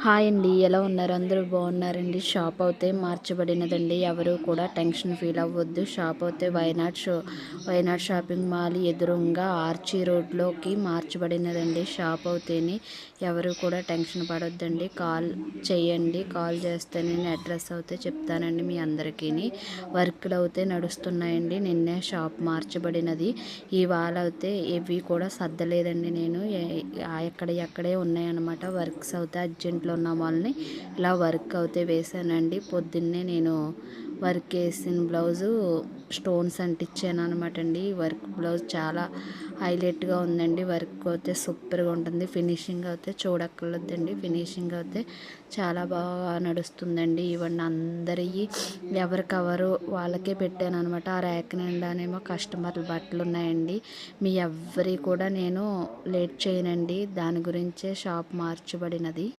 Hi అండి, ఎలా ఉన్నారు? అందరూ బాగున్నారండి. షాప్ అయితే మార్చబడినదండి. ఎవరు కూడా టెన్షన్ ఫీల్ అవ్వద్దు. షాప్ అయితే వైనాడ్ షాపింగ్ మాల్ ఎదురుగా ఆర్చీ రోడ్లోకి మార్చబడినదండి. షాప్ అయితేని ఎవరు కూడా టెన్షన్ పడొద్దండి. కాల్ చేయండి. కాల్ చేస్తే నేను అడ్రస్ అయితే చెప్తానండి మీ అందరికీ. వర్క్లు అయితే నడుస్తున్నాయండి. నిన్నే షాప్ మార్చబడినది. ఇవాళ అయితే ఇవి కూడా సర్దలేదండి. నేను ఎక్కడే ఉన్నాయన్నమాట. వర్క్స్ అయితే అర్జెంట్లో ఉన్న వాళ్ళని ఇలా వర్క్ అయితే వేసానండి. పొద్దున్నే నేను వర్క్ వేసిన బ్లౌజు స్టోన్స్ అంటించాను అనమాట అండి. వర్క్ బ్లౌజ్ చాలా హైలైట్గా ఉందండి. వర్క్ అయితే సూపర్గా ఉంటుంది. ఫినిషింగ్ అయితే చూడక్కర్లేదండి. ఫినిషింగ్ అయితే చాలా బాగా నడుస్తుందండి. ఇవన్నీ అందరి ఎవరికవరు వాళ్ళకే పెట్టాను అనమాట. ఆ ర్యాక్ నిండానేమో కస్టమర్ల బట్టలు ఉన్నాయండి. మీ ఎవ్వరి కూడా నేను లేట్ చేయనండి. దాని గురించే షాప్ మార్చబడినది.